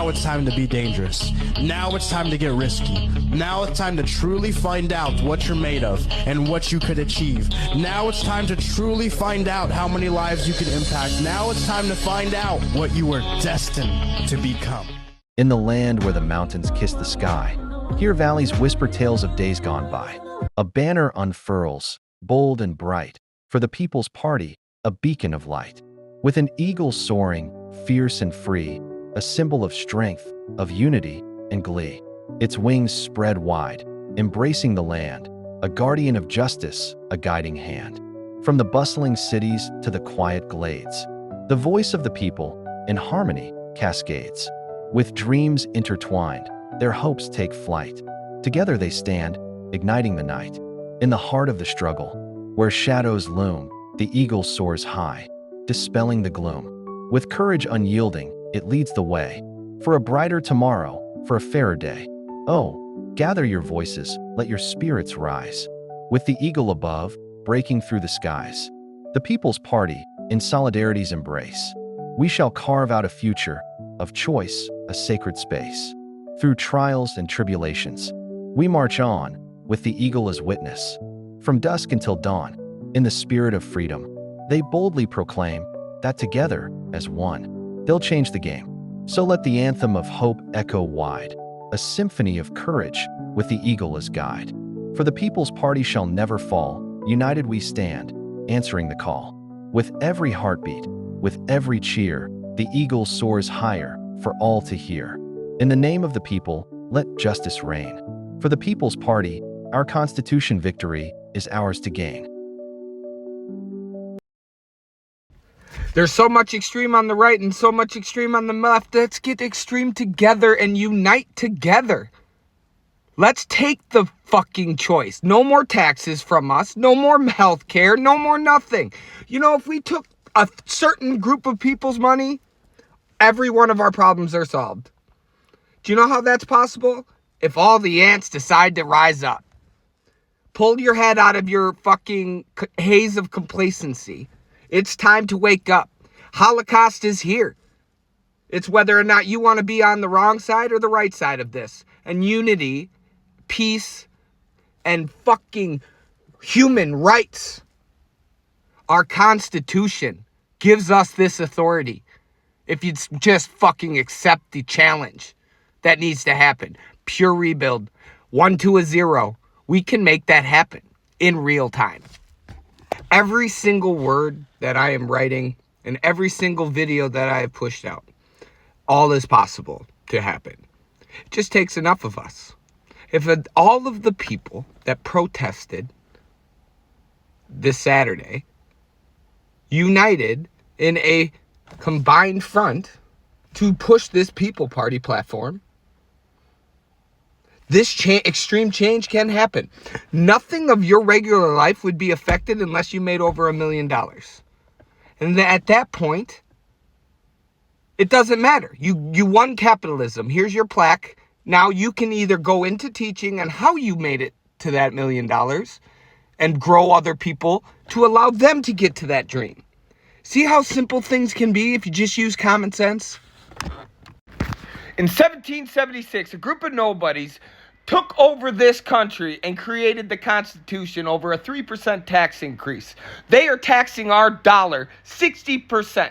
Now it's time to be dangerous. Now it's time to get risky. Now it's time to truly find out what you're made of and what you could achieve. Now it's time to truly find out how many lives you can impact. Now it's time to find out what you were destined to become. In the land where the mountains kiss the sky, here valleys whisper tales of days gone by. A banner unfurls, bold and bright, for the people's party, a beacon of light. With an eagle soaring, fierce and free, a symbol of strength, of unity and glee. Its wings spread wide, embracing the land, a guardian of justice, a guiding hand. From the bustling cities to the quiet glades, the voice of the people, in harmony, cascades. With dreams intertwined, their hopes take flight. Together they stand, igniting the night. In the heart of the struggle, where shadows loom, the eagle soars high, dispelling the gloom. With courage unyielding, it leads the way, for a brighter tomorrow, for a fairer day. Oh, gather your voices, let your spirits rise. With the eagle above, breaking through the skies. The people's party, in solidarity's embrace. We shall carve out a future of choice, a sacred space. Through trials and tribulations, we march on, with the eagle as witness. From dusk until dawn, in the spirit of freedom, they boldly proclaim that together, as one, they'll change the game. So let the anthem of hope echo wide, a symphony of courage with the eagle as guide. For the people's party shall never fall, united we stand, answering the call. With every heartbeat, with every cheer, the eagle soars higher for all to hear. In the name of the people, let justice reign. For the people's party, our Constitution victory is ours to gain. There's so much extreme on the right and so much extreme on the left. Let's get extreme together and unite together. Let's take the fucking choice. No more taxes from us. No more health care. No more nothing. You know, if we took a certain group of people's money, every one of our problems are solved. Do you know how that's possible? If all the ants decide to rise up. Pull your head out of your fucking haze of complacency. It's time to wake up. Holocaust is here. It's whether or not you want to be on the wrong side or the right side of this. And unity, peace, and fucking human rights. Our Constitution gives us this authority. If you just fucking accept the challenge that needs to happen. Pure rebuild. 1 to a 0. We can make that happen in real time. Every single word that I am writing and every single video that I have pushed out, all is possible to happen. It just takes enough of us. If all of the people that protested this Saturday united in a combined front to push this People Party platform, this extreme change can happen. Nothing of your regular life would be affected unless you made over $1 million. And at that point, it doesn't matter. You won capitalism. Here's your plaque. Now you can either go into teaching on how you made it to that $1 million and grow other people to allow them to get to that dream. See how simple things can be if you just use common sense? In 1776, a group of nobodies took over this country and created the Constitution over a 3% tax increase. They are taxing our dollar 60%.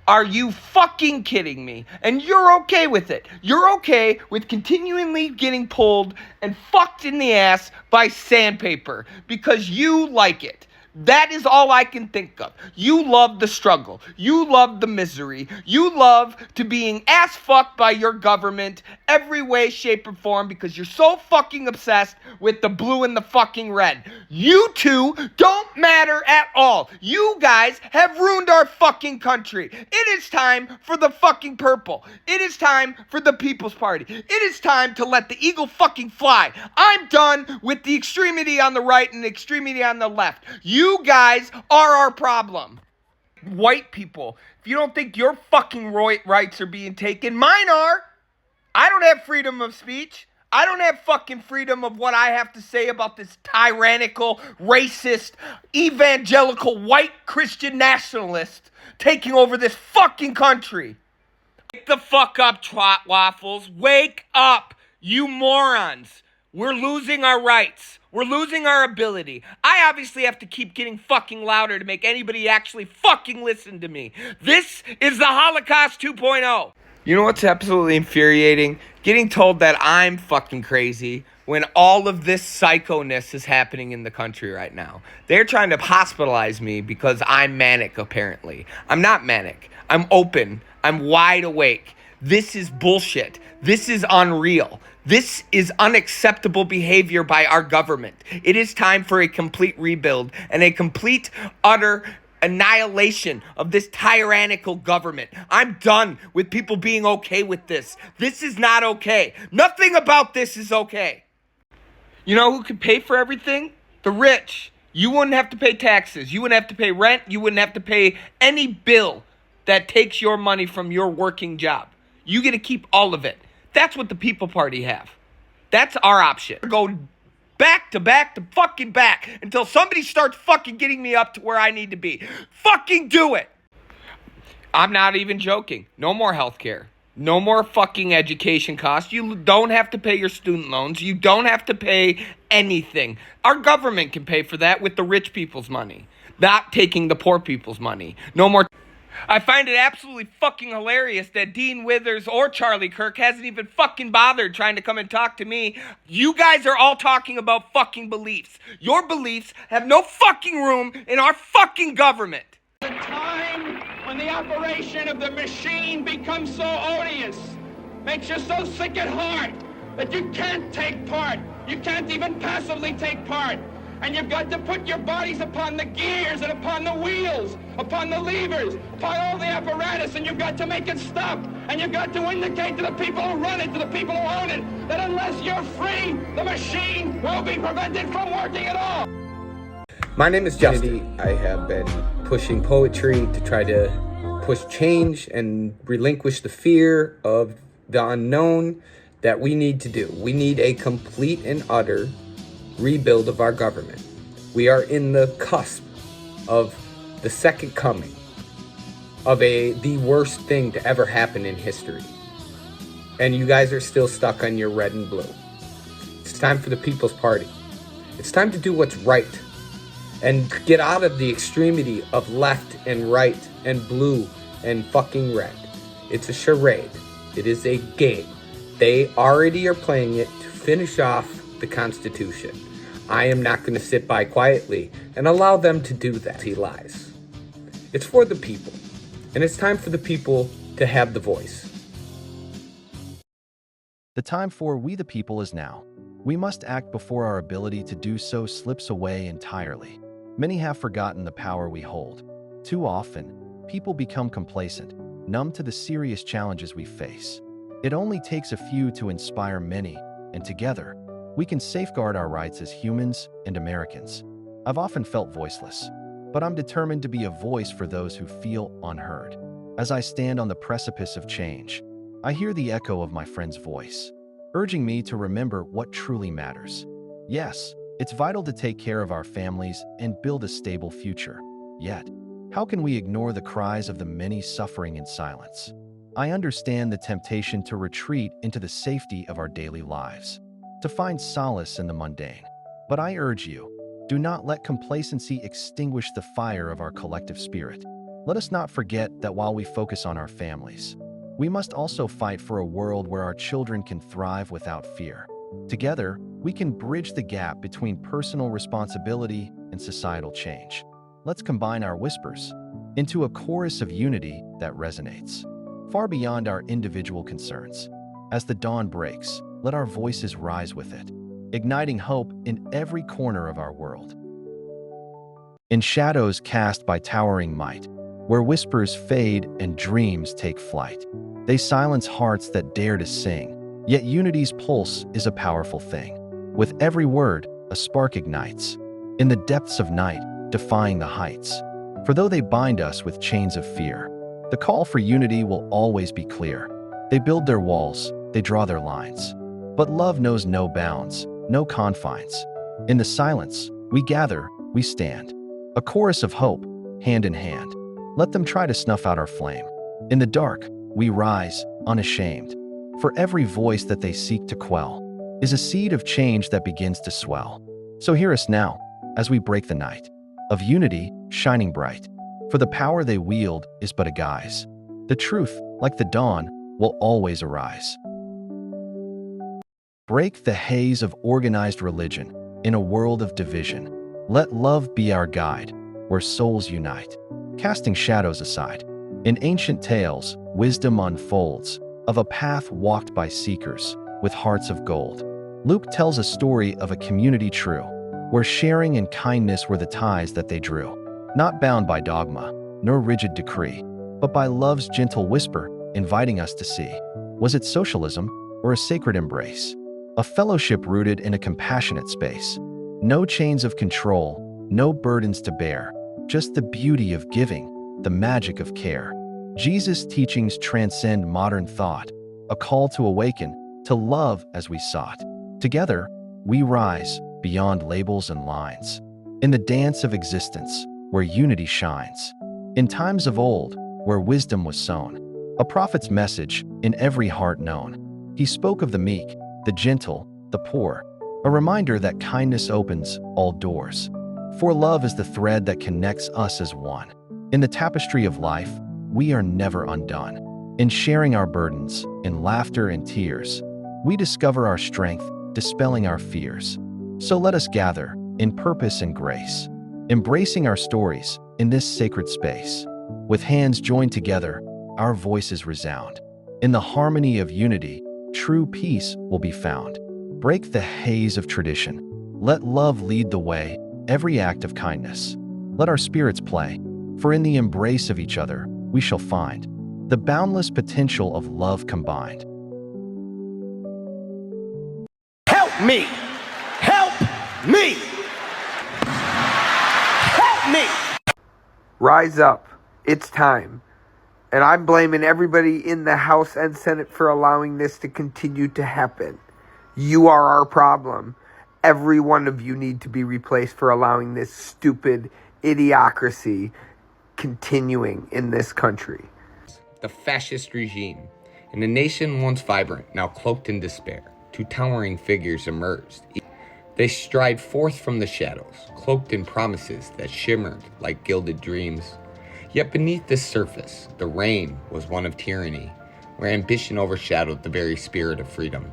Are you fucking kidding me? And you're okay with it. You're okay with continually getting pulled and fucked in the ass by sandpaper because you like it. That is all I can think of. You love the struggle. You love the misery. You love to being ass fucked by your government every way, shape, or form because you're so fucking obsessed with the blue and the fucking red. You two don't matter at all. You guys have ruined our fucking country. It is time for the fucking purple. It is time for the People's Party. It is time to let the eagle fucking fly. I'm done with the extremity on the right and the extremity on the left. You guys are our problem. White people, if you don't think your fucking rights are being taken, mine are. I don't have freedom of speech. I don't have fucking freedom of what I have to say about this tyrannical, racist, evangelical, white Christian nationalist taking over this fucking country. Wake the fuck up, trot waffles. Wake up, you morons. We're losing our rights. We're losing our ability. I obviously have to keep getting fucking louder to make anybody actually fucking listen to me. This is the Holocaust 2.0. You know what's absolutely infuriating? Getting told that I'm fucking crazy when all of this psychoness is happening in the country right now. They're trying to hospitalize me because I'm manic, apparently. I'm not manic. I'm open. I'm wide awake. This is bullshit. This is unreal. This is unacceptable behavior by our government. It is time for a complete rebuild and a complete, utter annihilation of this tyrannical government. I'm done with people being okay with this. This is not okay. Nothing about this is okay. You know who could pay for everything? The rich. You wouldn't have to pay taxes. You wouldn't have to pay rent. You wouldn't have to pay any bill that takes your money from your working job. You get to keep all of it. That's what the People Party have. That's our option. Go back to fucking back until somebody starts fucking getting me up to where I need to be. Fucking do it. I'm not even joking. No more healthcare. No more fucking education costs. You don't have to pay your student loans. You don't have to pay anything. Our government can pay for that with the rich people's money, not taking the poor people's money. No more. I find it absolutely fucking hilarious that Dean Withers or Charlie Kirk hasn't even fucking bothered trying to come and talk to me. You guys are all talking about fucking beliefs. Your beliefs have no fucking room in our fucking government. The time when the operation of the machine becomes so odious, makes you so sick at heart that you can't take part. You can't even passively take part. And you've got to put your bodies upon the gears and upon the wheels, upon the levers, upon all the apparatus, and you've got to make it stop. And you've got to indicate to the people who run it, to the people who own it, that unless you're free, the machine will be prevented from working at all. My name is Justin. I have been pushing poetry to try to push change and relinquish the fear of the unknown that we need to do. We need a complete and utter rebuild of our government. We are in the cusp of the second coming of the worst thing to ever happen in history. And you guys are still stuck on your red and blue. It's time for the People's Party. It's time to do what's right and get out of the extremity of left and right and blue and fucking red. It's a charade. It is a game. They already are playing it to finish off the Constitution. I am not going to sit by quietly and allow them to do that. He lies. It's for the people, and it's time for the people to have the voice. The time for we the people is now. We must act before our ability to do so slips away entirely. Many have forgotten the power we hold. Too often, people become complacent, numb to the serious challenges we face. It only takes a few to inspire many, and together, we can safeguard our rights as humans and Americans. I've often felt voiceless, but I'm determined to be a voice for those who feel unheard. As I stand on the precipice of change, I hear the echo of my friend's voice, urging me to remember what truly matters. Yes, it's vital to take care of our families and build a stable future. Yet, how can we ignore the cries of the many suffering in silence? I understand the temptation to retreat into the safety of our daily lives, to find solace in the mundane. But I urge you, do not let complacency extinguish the fire of our collective spirit. Let us not forget that while we focus on our families, we must also fight for a world where our children can thrive without fear. Together, we can bridge the gap between personal responsibility and societal change. Let's combine our whispers into a chorus of unity that resonates far beyond our individual concerns. As the dawn breaks, let our voices rise with it, igniting hope in every corner of our world. In shadows cast by towering might, where whispers fade and dreams take flight, they silence hearts that dare to sing, yet unity's pulse is a powerful thing. With every word, a spark ignites, in the depths of night, defying the heights. For though they bind us with chains of fear, the call for unity will always be clear. They build their walls, they draw their lines, but love knows no bounds, no confines. In the silence, we gather, we stand, a chorus of hope, hand in hand. Let them try to snuff out our flame. In the dark, we rise, unashamed. For every voice that they seek to quell is a seed of change that begins to swell. So hear us now, as we break the night of unity shining bright. For the power they wield is but a guise. The truth, like the dawn, will always arise. Break the haze of organized religion in a world of division. Let love be our guide, where souls unite, casting shadows aside. In ancient tales, wisdom unfolds of a path walked by seekers with hearts of gold. Luke tells a story of a community true, where sharing and kindness were the ties that they drew, not bound by dogma, nor rigid decree, but by love's gentle whisper, inviting us to see. Was it socialism or a sacred embrace? A fellowship rooted in a compassionate space. No chains of control, no burdens to bear, just the beauty of giving, the magic of care. Jesus' teachings transcend modern thought, a call to awaken, to love as we sought. Together, we rise beyond labels and lines, in the dance of existence where unity shines. In times of old, where wisdom was sown, a prophet's message in every heart known. He spoke of the meek, the gentle, the poor, a reminder that kindness opens all doors. For love is the thread that connects us as one. In the tapestry of life, we are never undone. In sharing our burdens, in laughter and tears, we discover our strength, dispelling our fears. So let us gather in purpose and grace, embracing our stories in this sacred space. With hands joined together, our voices resound. In the harmony of unity, true peace will be found. Break the haze of tradition. Let love lead the way, every act of kindness. Let our spirits play, for in the embrace of each other, we shall find the boundless potential of love combined. Help me! Help me! Help me! Rise up. It's time. And I'm blaming everybody in the House and Senate for allowing this to continue to happen. You are our problem. Every one of you need to be replaced for allowing this stupid idiocracy continuing in this country. The fascist regime. In a nation once vibrant, now cloaked in despair, two towering figures emerged. They stride forth from the shadows, cloaked in promises that shimmered like gilded dreams. Yet beneath this surface, the reign was one of tyranny, where ambition overshadowed the very spirit of freedom.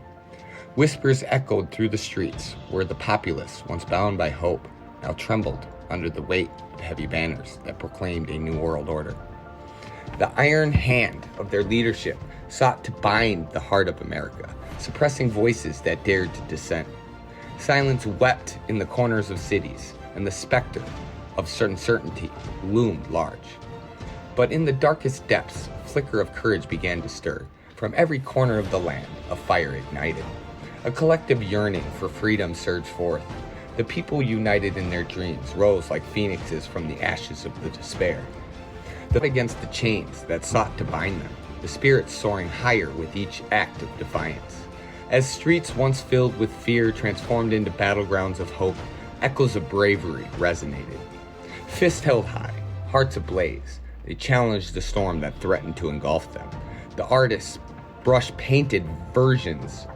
Whispers echoed through the streets, where the populace, once bound by hope, now trembled under the weight of heavy banners that proclaimed a new world order. The iron hand of their leadership sought to bind the heart of America, suppressing voices that dared to dissent. Silence wept in the corners of cities, and the specter of uncertainty loomed large. But in the darkest depths, a flicker of courage began to stir. From every corner of the land, a fire ignited. A collective yearning for freedom surged forth. The people united in their dreams rose like phoenixes from the ashes of the despair. Against the chains that sought to bind them, the spirits soaring higher with each act of defiance. As streets once filled with fear transformed into battlegrounds of hope, echoes of bravery resonated. Fists held high, hearts ablaze, they challenged the storm that threatened to engulf them. The artists brush-painted versions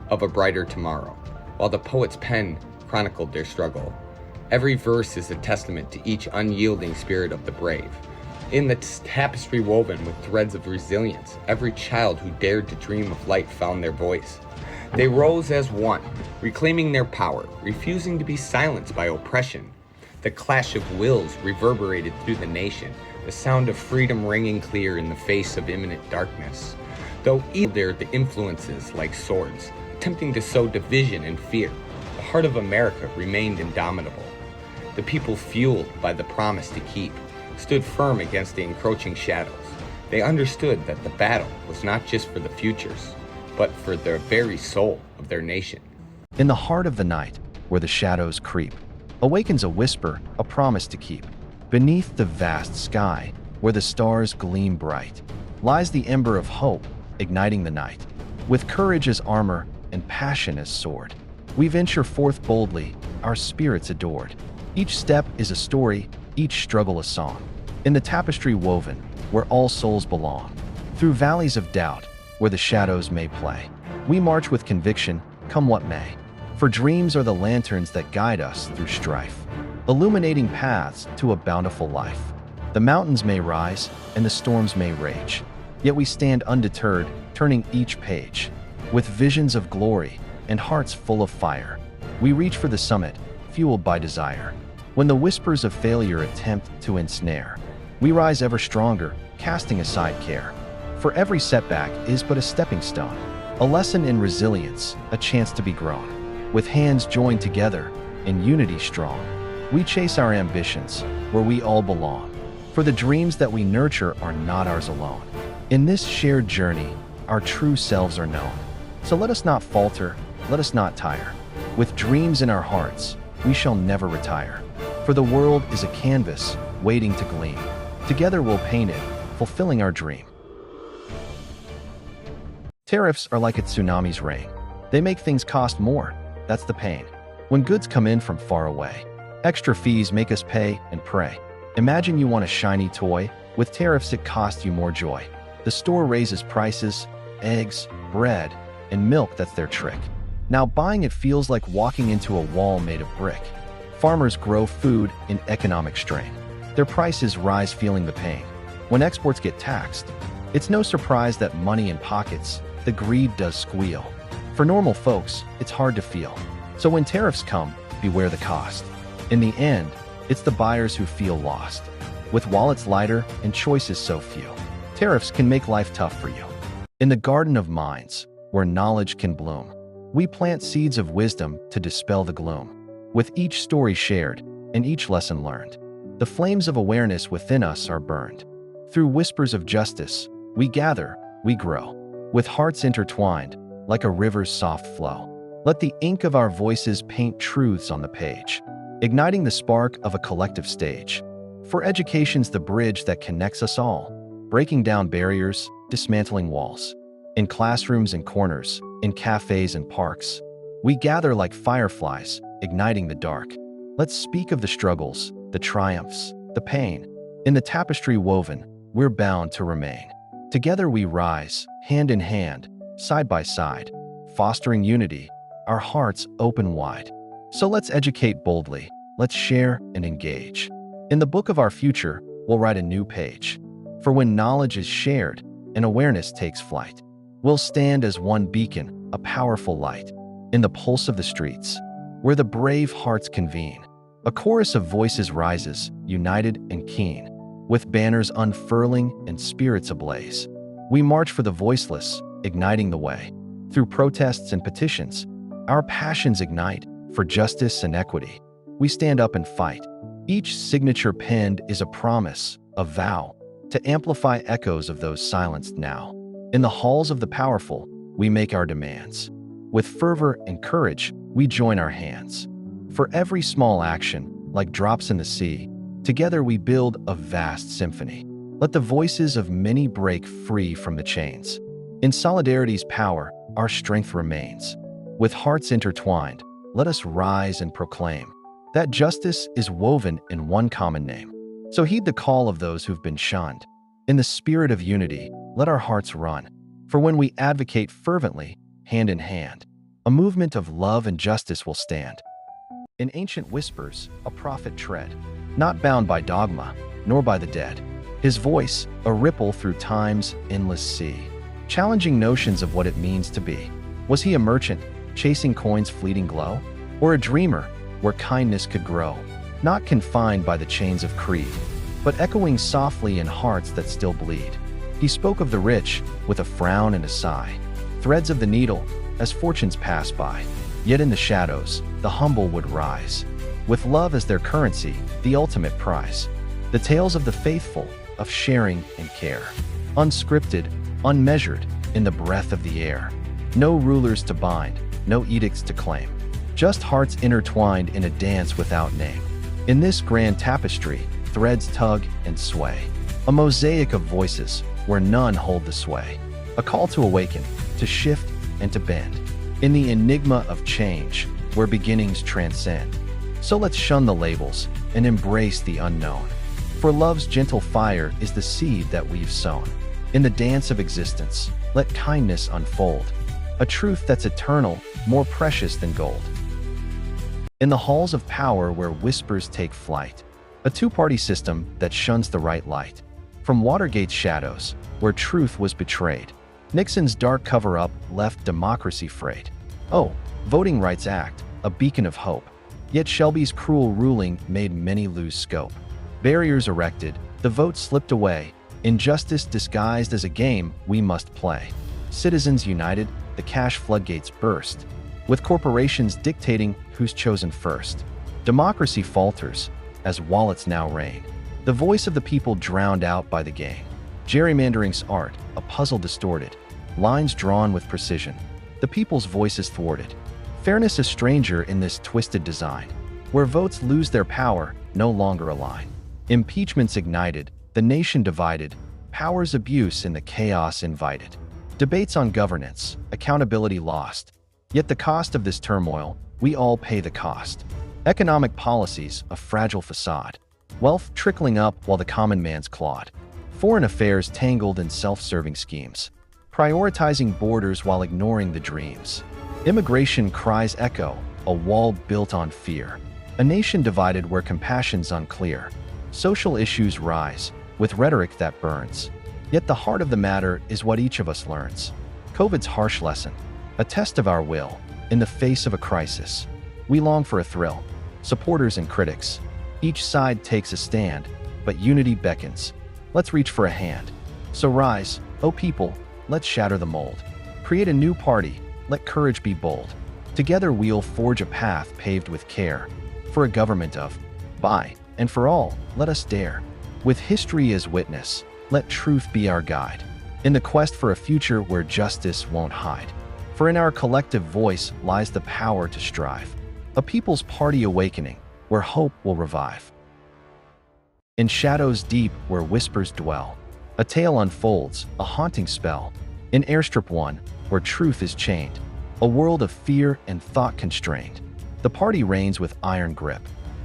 of a brighter tomorrow, while the poet's pen chronicled their struggle. Every verse is a testament to each unyielding spirit of the brave. In the tapestry woven with threads of resilience, every child who dared to dream of light found their voice. They rose as one, reclaiming their power, refusing to be silenced by oppression. The clash of wills reverberated through the nation, the sound of freedom ringing clear in the face of imminent darkness. Though either the influences like swords, attempting to sow division and fear, the heart of America remained indomitable. The people, fueled by the promise to keep, stood firm against the encroaching shadows. They understood that the battle was not just for the futures, but for the very soul of their nation. In the heart of the night, where the shadows creep, awakens a whisper, a promise to keep. Beneath the vast sky, where the stars gleam bright, lies the ember of hope, igniting the night. With courage as armor and passion as sword, we venture forth boldly, our spirits adored. Each step is a story, each struggle a song. In the tapestry woven, where all souls belong, through Through valleys of doubt, where the shadows may play, we march with conviction, come what may. For dreams are the lanterns that guide us through strife, illuminating paths to a bountiful life. The mountains may rise, and the storms may rage, yet we stand undeterred, turning each page. With visions of glory and hearts full of fire, we reach for the summit, fueled by desire. When the whispers of failure attempt to ensnare, we rise ever stronger, casting aside care. For every setback is but a stepping stone, a lesson in resilience, a chance to be grown. With hands joined together, in unity strong, we chase our ambitions, where we all belong. For the dreams that we nurture are not ours alone. In this shared journey, our true selves are known. So let us not falter, let us not tire. With dreams in our hearts, we shall never retire. For the world is a canvas, waiting to gleam. Together we'll paint it, fulfilling our dream. Tariffs are like a tsunami's rain. They make things cost more, that's the pain. When goods come in from far away, extra fees make us pay and pray. Imagine you want a shiny toy, with tariffs it costs you more joy. The store raises prices, eggs, bread, and milk, that's their trick. Now buying it feels like walking into a wall made of brick. Farmers grow food in economic strain. Their prices rise feeling the pain. When exports get taxed, it's no surprise that money in pockets, the greed does squeal. For normal folks, it's hard to feel. So when tariffs come, beware the cost. In the end, it's the buyers who feel lost. With wallets lighter and choices so few, tariffs can make life tough for you. In the garden of minds, where knowledge can bloom, we plant seeds of wisdom to dispel the gloom. With each story shared and each lesson learned, the flames of awareness within us are burned. Through whispers of justice, we gather, we grow. With hearts intertwined, like a river's soft flow, let the ink of our voices paint truths on the page, igniting the spark of a collective stage. For education's the bridge that connects us all, breaking down barriers, dismantling walls. In classrooms and corners, in cafes and parks, we gather like fireflies, igniting the dark. Let's speak of the struggles, the triumphs, the pain. In the tapestry woven, we're bound to remain. Together we rise, hand in hand, side by side, fostering unity, our hearts open wide. So let's educate boldly, let's share and engage. In the book of our future, we'll write a new page. For when knowledge is shared and awareness takes flight, we'll stand as one beacon, a powerful light. In the pulse of the streets, where the brave hearts convene, a chorus of voices rises, united and keen. With banners unfurling and spirits ablaze, we march for the voiceless, igniting the way. Through protests and petitions, our passions ignite. For justice and equity, we stand up and fight. Each signature penned is a promise, a vow, to amplify echoes of those silenced now. In the halls of the powerful, we make our demands. With fervor and courage, we join our hands. For every small action, like drops in the sea, together we build a vast symphony. Let the voices of many break free from the chains. In solidarity's power, our strength remains. With hearts intertwined, let us rise and proclaim that justice is woven in one common name. So heed the call of those who've been shunned. In the spirit of unity, let our hearts run. For when we advocate fervently, hand in hand, a movement of love and justice will stand. In ancient whispers, a prophet tread, not bound by dogma, nor by the dead. His voice, a ripple through time's endless sea, challenging notions of what it means to be. Was he a merchant, chasing coin's fleeting glow? Or a dreamer, where kindness could grow, not confined by the chains of creed, but echoing softly in hearts that still bleed? He spoke of the rich, with a frown and a sigh, threads of the needle, as fortunes pass by. Yet in the shadows, the humble would rise, with love as their currency, the ultimate prize. The tales of the faithful, of sharing and care, unscripted, unmeasured, in the breath of the air. No rulers to bind, no edicts to claim, just hearts intertwined in a dance without name. In this grand tapestry, threads tug and sway, a mosaic of voices where none hold the sway, a call to awaken, to shift and to bend, in the enigma of change, where beginnings transcend. So let's shun the labels and embrace the unknown, for love's gentle fire is the seed that we've sown. In the dance of existence, let kindness unfold, a truth that's eternal, more precious than gold. In the halls of power where whispers take flight, a two-party system that shuns the right light. From Watergate's shadows, where truth was betrayed, Nixon's dark cover-up left democracy frayed. Oh, Voting Rights Act, a beacon of hope. Yet Shelby's cruel ruling made many lose scope. Barriers erected, the vote slipped away, injustice disguised as a game we must play. Citizens united, the cash floodgates burst, with corporations dictating who's chosen first. Democracy falters, as wallets now reign. The voice of the people drowned out by the gain. Gerrymandering's art, a puzzle distorted, lines drawn with precision. The people's voices thwarted. Fairness a stranger in this twisted design, where votes lose their power, no longer align. Impeachments ignited, the nation divided, power's abuse in the chaos invited. Debates on governance, accountability lost. Yet the cost of this turmoil, we all pay the cost. Economic policies, a fragile facade. Wealth trickling up while the common man's clawed. Foreign affairs tangled in self-serving schemes. Prioritizing borders while ignoring the dreams. Immigration cries echo, a wall built on fear. A nation divided where compassion's unclear. Social issues rise, with rhetoric that burns. Yet the heart of the matter is what each of us learns. COVID's harsh lesson, a test of our will, in the face of a crisis. We long for a thrill, supporters and critics. Each side takes a stand, but unity beckons. Let's reach for a hand. So rise, O people, let's shatter the mold. Create a new party, let courage be bold. Together we'll forge a path paved with care. For a government of, by, and for all, let us dare. With history as witness, let truth be our guide. In the quest for a future where justice won't hide. For in our collective voice lies the power to strive. A people's party awakening, where hope will revive. In shadows deep where whispers dwell, a tale unfolds, a haunting spell. In Airstrip 1, where truth is chained, a world of fear and thought constrained. The party reigns with iron grip.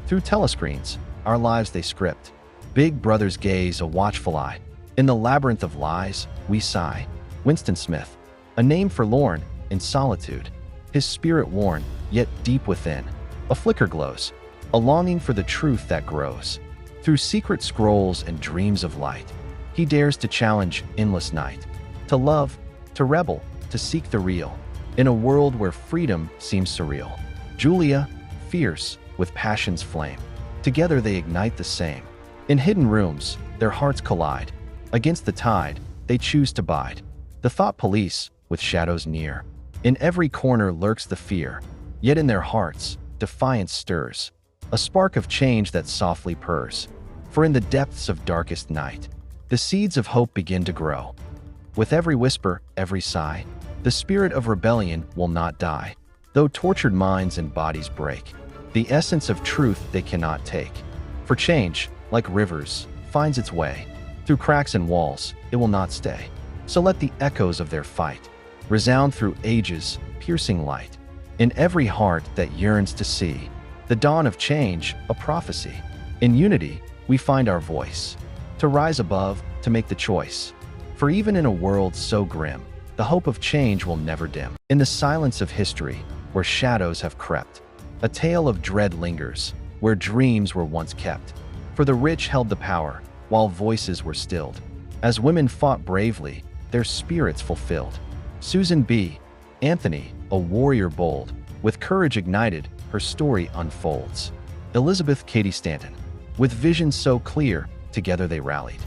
Through telescreens, our lives they script. Big Brother's gaze a watchful eye. In the labyrinth of lies, we sigh. Winston Smith, a name forlorn in solitude. His spirit worn, yet deep within, a flicker glows, a longing for the truth that grows. Through secret scrolls and dreams of light, he dares to challenge endless night. To love, to rebel, to seek the real, in a world where freedom seems surreal. Julia, fierce, with passion's flame, together they ignite the same. In hidden rooms, their hearts collide. Against the tide, they choose to bide. The thought police, with shadows near. In every corner lurks the fear, yet in their hearts, defiance stirs. A spark of change that softly purrs. For in the depths of darkest night, the seeds of hope begin to grow. With every whisper, every sigh, the spirit of rebellion will not die. Though tortured minds and bodies break, the essence of truth they cannot take. For change, like rivers, finds its way. Through cracks and walls, it will not stay. So let the echoes of their fight resound through ages, piercing light. In every heart that yearns to see the dawn of change, a prophecy. In unity, we find our voice. To rise above, to make the choice. For even in a world so grim, the hope of change will never dim. In the silence of history, where shadows have crept, a tale of dread lingers, where dreams were once kept. For the rich held the power, while voices were stilled. As women fought bravely, their spirits fulfilled. Susan B. Anthony, a warrior bold, with courage ignited, her story unfolds. Elizabeth Cady Stanton, with vision so clear, together they rallied.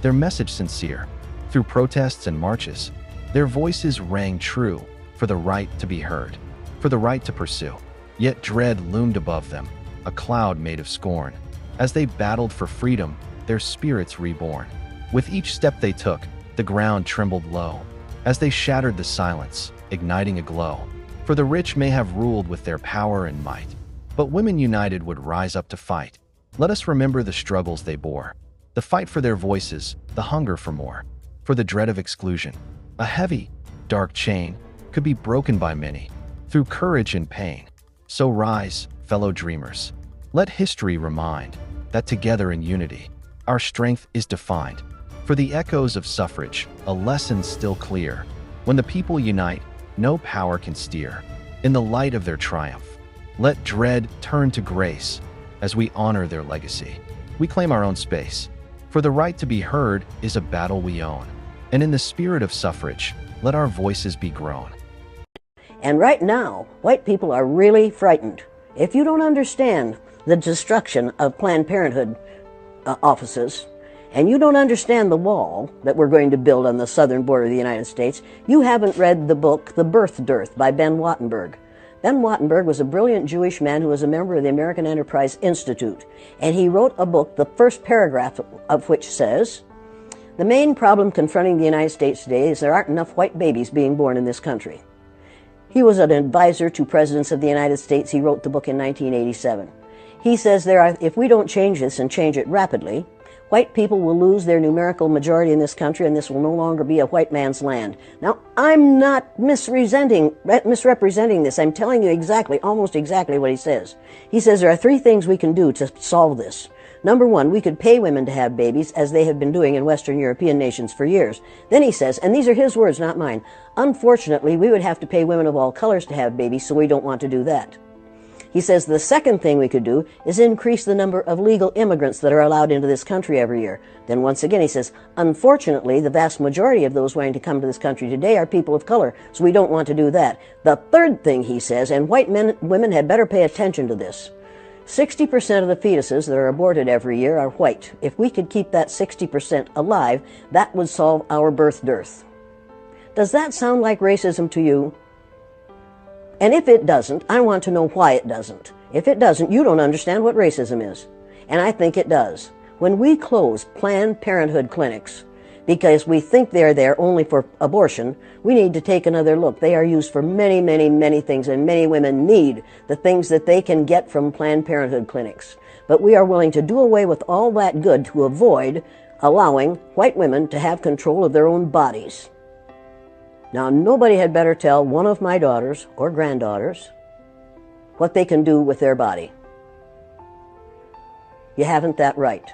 Their message sincere. Through protests and marches, their voices rang true, for the right to be heard, for the right to pursue. Yet dread loomed above them, a cloud made of scorn. As they battled for freedom, their spirits reborn. With each step they took, the ground trembled low, as they shattered the silence, igniting a glow. For the rich may have ruled with their power and might, but women united would rise up to fight. Let us remember the struggles they bore, the fight for their voices, the hunger for more, for the dread of exclusion. A heavy, dark chain could be broken by many, through courage and pain. So rise, fellow dreamers. Let history remind that together in unity, our strength is defined. For the echoes of suffrage, a lesson still clear. When the people unite, no power can steer. In the light of their triumph, let dread turn to grace as we honor their legacy. We claim our own space, for the right to be heard is a battle we own. And in the spirit of suffrage, let our voices be grown. And right now, white people are really frightened. If you don't understand the destruction of Planned Parenthood offices, and you don't understand the wall that we're going to build on the southern border of the United States, you haven't read the book The Birth Dearth by Ben Wattenberg. Ben Wattenberg was a brilliant Jewish man who was a member of the American Enterprise Institute, and he wrote a book, the first paragraph of which says, "The main problem confronting the United States today is there aren't enough white babies being born in this country." He was an advisor to presidents of the United States. He wrote the book in 1987. He says if we don't change this and change it rapidly, white people will lose their numerical majority in this country, and this will no longer be a white man's land. Now, I'm not misrepresenting this. I'm telling you exactly, almost exactly what he says. He says there are 3 things we can do to solve this. Number 1, we could pay women to have babies, as they have been doing in Western European nations for years. Then he says, and these are his words, not mine, unfortunately, we would have to pay women of all colors to have babies, so we don't want to do that. He says the second thing we could do is increase the number of legal immigrants that are allowed into this country every year. Then once again he says, unfortunately, the vast majority of those wanting to come to this country today are people of color, so we don't want to do that. The third thing he says, and white women had better pay attention to this, 60% of the fetuses that are aborted every year are white. If we could keep that 60% alive, that would solve our birth dearth. Does that sound like racism to you? And if it doesn't, I want to know why it doesn't. If it doesn't, you don't understand what racism is. And I think it does. When we close Planned Parenthood clinics because we think they're there only for abortion, we need to take another look. They are used for many, many, many things, and many women need the things that they can get from Planned Parenthood clinics. But we are willing to do away with all that good to avoid allowing white women to have control of their own bodies. Now, nobody had better tell one of my daughters or granddaughters what they can do with their body. You haven't that right.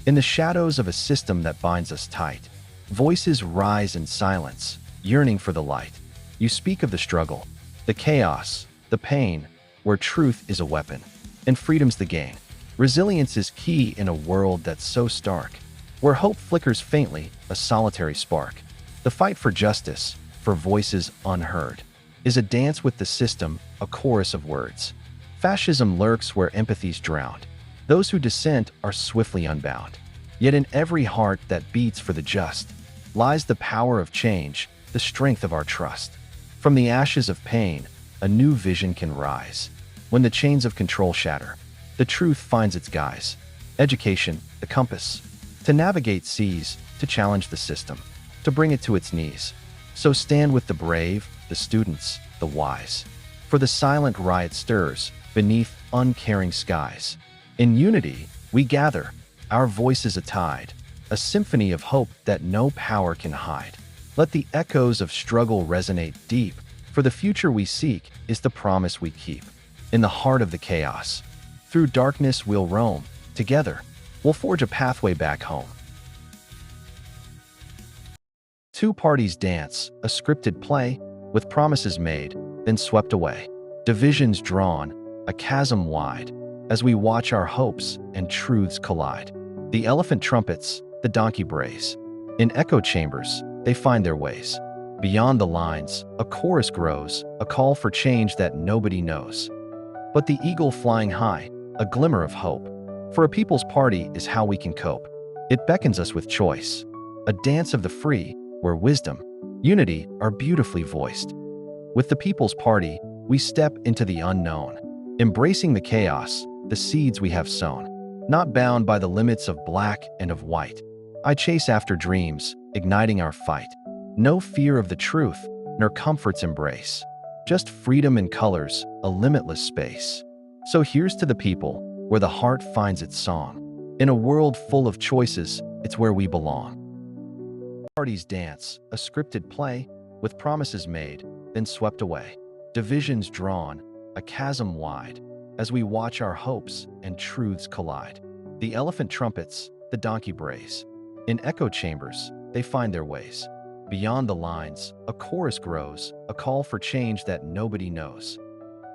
In the shadows of a system that binds us tight, voices rise in silence, yearning for the light. You speak of the struggle, the chaos, the pain, where truth is a weapon, and freedom's the gain. Resilience is key in a world that's so stark, where hope flickers faintly, a solitary spark. The fight for justice, for voices unheard, is a dance with the system, a chorus of words. Fascism lurks where empathy's drowned. Those who dissent are swiftly unbound. Yet in every heart that beats for the just lies the power of change, the strength of our trust. From the ashes of pain, a new vision can rise. When the chains of control shatter, the truth finds its guise. Education, the compass, to navigate seas, to challenge the system, to bring it to its knees. So stand with the brave, the students, the wise. For the silent riot stirs beneath uncaring skies. In unity, we gather, our voices a tide, a symphony of hope that no power can hide. Let the echoes of struggle resonate deep, for the future we seek is the promise we keep. In the heart of the chaos, through darkness we'll roam, together, we'll forge a pathway back home. Two parties dance, a scripted play, with promises made, then swept away. Divisions drawn, a chasm wide, as we watch our hopes and truths collide. The elephant trumpets, the donkey brays. In echo chambers, they find their ways. Beyond the lines, a chorus grows, a call for change that nobody knows. But the eagle flying high, a glimmer of hope. For a people's party is how we can cope. It beckons us with choice, a dance of the free, where wisdom, unity are beautifully voiced. With the people's party, we step into the unknown, embracing the chaos, the seeds we have sown, not bound by the limits of black and of white. I chase after dreams, igniting our fight. No fear of the truth, nor comfort's embrace. Just freedom in colors, a limitless space. So here's to the people, where the heart finds its song. In a world full of choices, it's where we belong. Parties dance, a scripted play, with promises made, then swept away. Divisions drawn, a chasm wide, as we watch our hopes and truths collide. The elephant trumpets, the donkey brays. In echo chambers, they find their ways. Beyond the lines, a chorus grows, a call for change that nobody knows.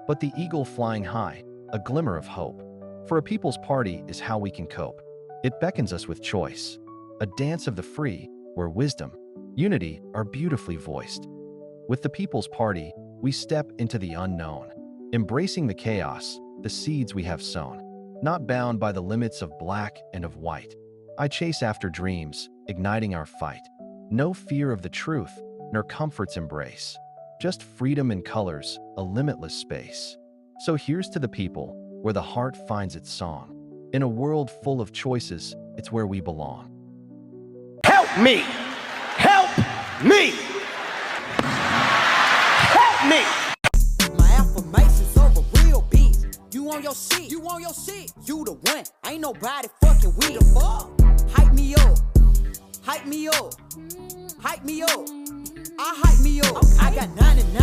But the eagle flying high, a glimmer of hope, for a people's party is how we can cope. It beckons us with choice, a dance of the free, where wisdom, unity are beautifully voiced. With the people's party, we step into the unknown, embracing the chaos, the seeds we have sown, not bound by the limits of black and of white. I chase after dreams, igniting our fight. No fear of the truth, nor comfort's embrace. Just freedom in colors, a limitless space. So here's to the people, where the heart finds its song. In a world full of choices, it's where we belong. Help me! Help me! Help me! My affirmations over real beats. You on your shit, you on your shit. You the one, ain't nobody fucking with the fuck. Hype me up, hype me up, hype me up. I hype me up. I got 99.